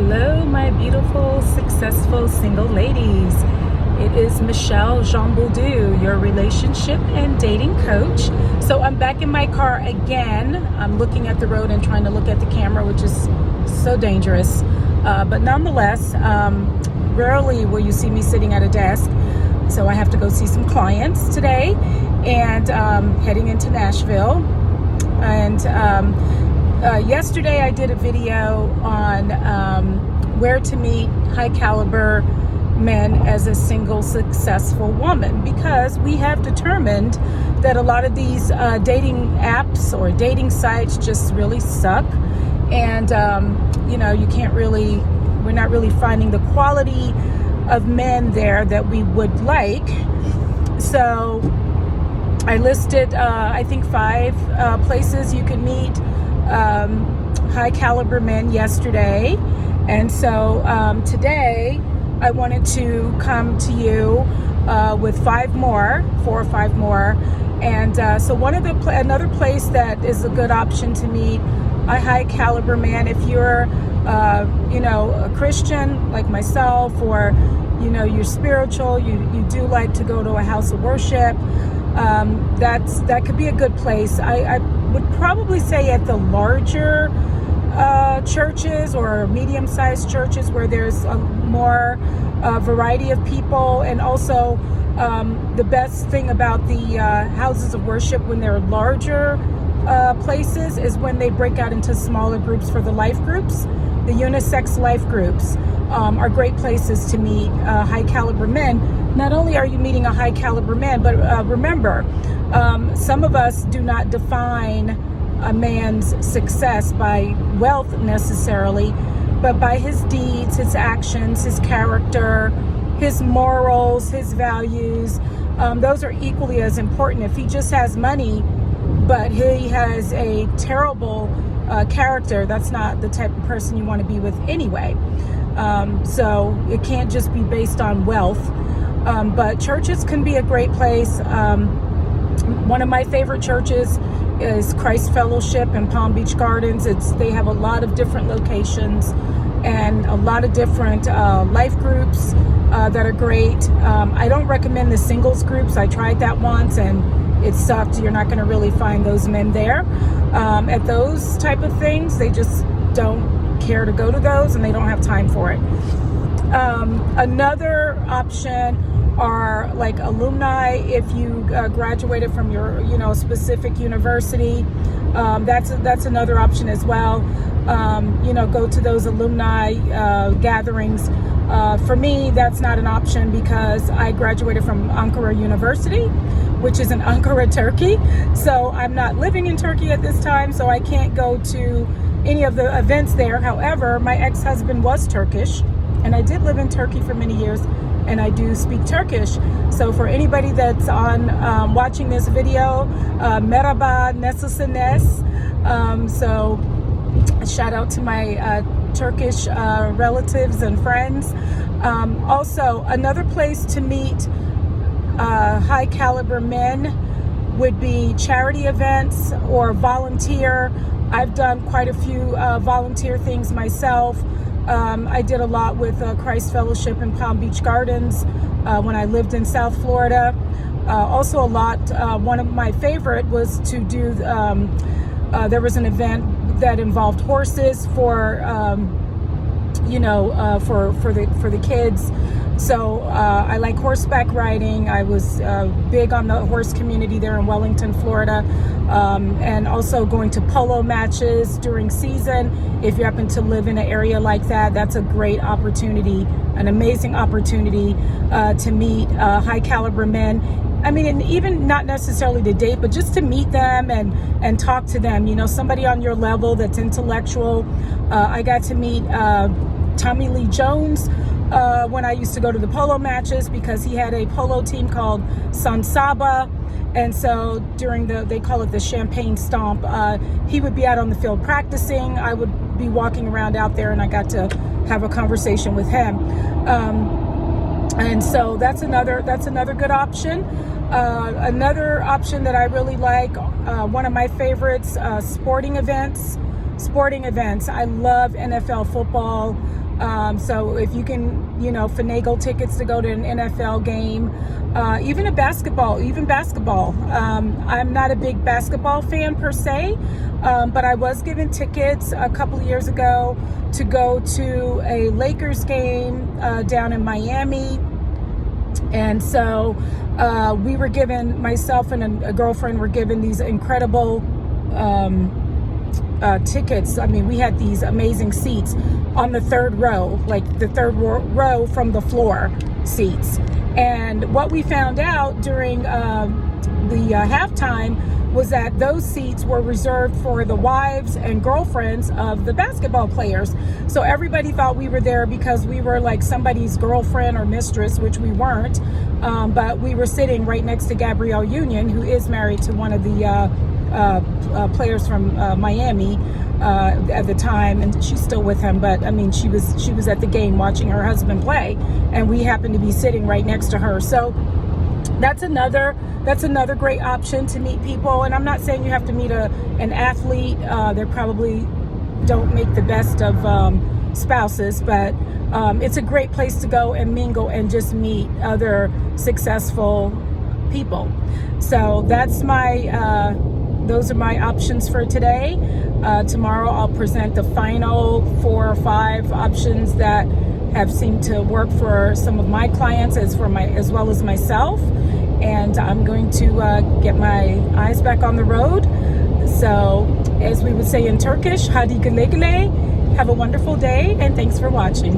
Hello, my beautiful, successful single ladies. It is Michelle Jean Bouldu, your relationship and dating coach. So I'm back in my car again. I'm looking at the road and trying to look at the camera, which is so dangerous. But nonetheless, rarely will you see me sitting at a desk. So I have to go see some clients today and heading into Nashville. And yesterday I did a video on where to meet high caliber men as a single successful woman, because we have determined that a lot of these dating apps or dating sites just really suck, and we're not really finding the quality of men there that we would like. So I listed I think 5 places you can meet high caliber men yesterday, and so today I wanted to come to you with 4 or 5 more. And so another place that is a good option to meet a high caliber man, if you're a Christian like myself, or you're spiritual, you do like to go to a house of worship, that could be a good place. I would probably say at the larger churches or medium-sized churches where there's a more variety of people. And also the best thing about the houses of worship when they're larger places is when they break out into smaller groups. For the life groups, the unisex life groups are great places to meet high caliber men. Not only are you meeting a high caliber man, but remember, some of us do not define a man's success by wealth necessarily, but by his deeds, his actions, his character, his morals, his values. Those are equally as important. If he just has money, but he has a terrible character, that's not the type of person you want to be with anyway. So it can't just be based on wealth. But churches can be a great place. One of my favorite churches is Christ Fellowship in Palm Beach Gardens. They have a lot of different locations and a lot of different life groups that are great. I don't recommend the singles groups. I tried that once and it sucked. You're not going to really find those men there. At those type of things, they just don't care to go to those, and they don't have time for it. Another option are like alumni. If you graduated from your specific university, that's another option as well. Go to those alumni gatherings. For me, that's not an option because I graduated from Ankara University, which is in Ankara, Turkey. So I'm not living in Turkey at this time, so I can't go to any of the events there. However, my ex-husband was Turkish, and I did live in Turkey for many years, and I do speak Turkish. So for anybody that's on watching this video, merhaba, nasılsınız? So shout out to my Turkish relatives and friends. Also, another place to meet high caliber men would be charity events or volunteer. I've done quite a few volunteer things myself. I did a lot with Christ Fellowship in Palm Beach Gardens when I lived in South Florida. Also a lot, one of my favorite was to do, there was an event that involved horses for the kids. So I like horseback riding. I was big on the horse community there in Wellington, Florida, and also going to polo matches during season. If you happen to live in an area like that, that's a great opportunity, an amazing opportunity to meet high caliber men. I mean, and even not necessarily to date, but just to meet them and talk to them. Somebody on your level that's intellectual. I got to meet Tommy Lee Jones when I used to go to the polo matches, because he had a polo team called San Saba. And so during they call it the Champagne Stomp, he would be out on the field practicing. I would be walking around out there, and I got to have a conversation with him. And so that's another good option. Another option that I really like, one of my favorites, sporting events. I love NFL football. So if you can, finagle tickets to go to an NFL game, even basketball. I'm not a big basketball fan per se, but I was given tickets a couple of years ago to go to a Lakers game down in Miami. And so we were given, myself and a girlfriend were given these incredible tickets. I mean, we had these amazing seats on the third row, like the third row from the floor seats. And what we found out during the halftime was that those seats were reserved for the wives and girlfriends of the basketball players. So everybody thought we were there because we were like somebody's girlfriend or mistress, which we weren't. But we were sitting right next to Gabrielle Union, who is married to one of the players from Miami at the time, and she's still with him. But I mean, she was at the game watching her husband play, and we happened to be sitting right next to her. So that's another great option to meet people. And I'm not saying you have to meet an athlete. They probably don't make the best of spouses, but it's a great place to go and mingle and just meet other successful people. So that's those are my options for today. Tomorrow I'll present the final 4 or 5 options that have seemed to work for some of my clients as well as myself. And I'm going to get my eyes back on the road. So, as we would say in Turkish, hadi güle güle. Have a wonderful day, and thanks for watching.